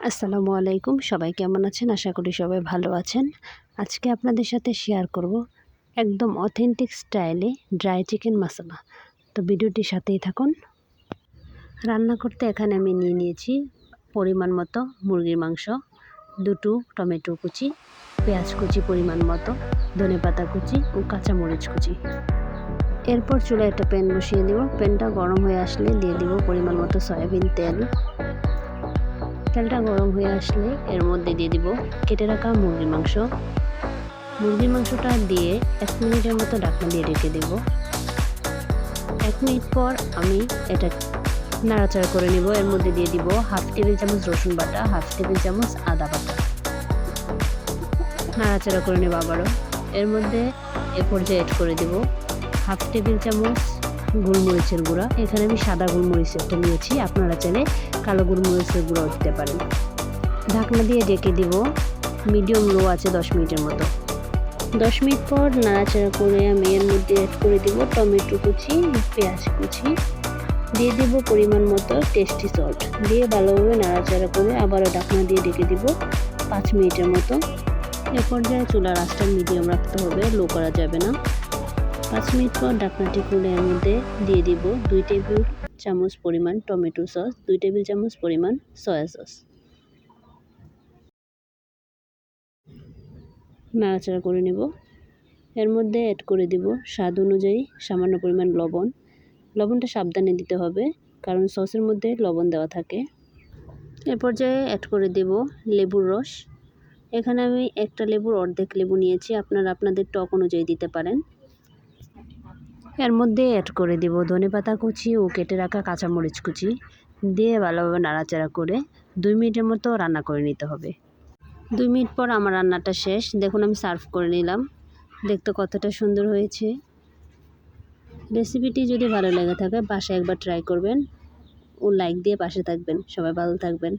আসসালামু আলাইকুম। সবাই কেমন আছেন? আশা করি সবাই ভালো আছেন। আজকে আপনাদের সাথে শেয়ার করব একদম অথেন্টিক স্টাইলে ড্রাই চিকেন মশলা। তো ভিডিওটির সাথেই থাকুন। রান্না করতে এখানে আমি নিয়ে নিয়েছি পরিমাণ মতো মুরগির মাংস, 2টো টমেটো কুচি, পেঁয়াজ কুচি পরিমাণ মতো, ধনেপাতা কুচি ও কাঁচামরিচ কুচি। এরপর চুলায় একটা প্যান বসিয়ে দেব। প্যানটা গরম হয়ে আসলে দিয়ে দেব পরিমাণ মতো সয়াবিন তেল। তেলটা গরম হয়ে আসলে এর মধ্যে দিয়ে দিব কেটে রাখা মুরগির মাংসটা দিয়ে 1 মিনিটের মতো ঢাকনা দিয়ে রেখে দেব। 1 মিনিট পর আমি এটা নাড়াচাড়া করে নেব। এর মধ্যে দিয়ে দিব 1/2 টেবিল চামচ রসুন বাটা, 1/2 টেবিল চামচ আদা বাটা। নাড়াচাড়া করে নেব আবারও। এর মধ্যে এ পর্যায়ে অ্যাড করে দেব 1/2 টেবিল চামচ গোলমরিচের গুঁড়া। এখানে আমি সাদা গোলমরিচটা নিয়েছি, আপনারা চাইলে কালো গোলমরিচের গুঁড়াও দিতে পারেন। ঢাকনা দিয়ে ঢেকে দিব মিডিয়াম লো আছে 10 মিনিটের মতো। 10 মিনিট পর নাড়াচাড়া করে আমি এর মধ্যে অ্যাড করে দিব টমেটো কুচি, পেঁয়াজ কুচি, দিয়ে দিব পরিমাণ মতো টেস্টি সল্ট, দিয়ে ভালোভাবে নাড়াচাড়া করে আবারও ঢাকনা দিয়ে ঢেকে দিব 5 মিনিটের মতো। এ পর্যায়ে চুলার আঁচটা মিডিয়াম রাখতে হবে, লো করা যাবে না। 5 মিনিট পর ঢাকনাটি খুলে এর মধ্যে দিয়ে দিব 2 টেবিল চামচ পরিমাণ টমেটো সস, 2 টেবিল চামচ পরিমাণ সয়া সস। নাড়াচাড়া করে নেব। এর মধ্যে অ্যাড করে দিব স্বাদ অনুযায়ী সামান্য পরিমাণ লবণ। লবণটা সাবধানে দিতে হবে, কারণ সসের মধ্যে লবণ দেওয়া থাকে। এর পর্যায়ে অ্যাড করে দেব লেবুর রস। এখানে আমি একটা লেবুর অর্ধেক লেবু নিয়েছি, আপনারা আপনাদের টক অনুযায়ী দিতে পারেন। এর মধ্যে অ্যাড করে দিব ধনেপাতা কুচি ও কেটে রাখা কাঁচামরিচ কুচি, দিয়ে ভালোভাবে নাড়াচাড়া করে 2 মিনিটের মতো রান্না করে নিতে হবে। 2 মিনিট পর আমার রান্নাটা শেষ। দেখুন আমি সার্ভ করে নিলাম। দেখতে কতটা সুন্দর হয়েছে। রেসিপিটি যদি ভালো লেগে থাকে বাসায় একবার ট্রাই করবেন ও লাইক দিয়ে পাশে থাকবেন। সবাই ভালো থাকবেন।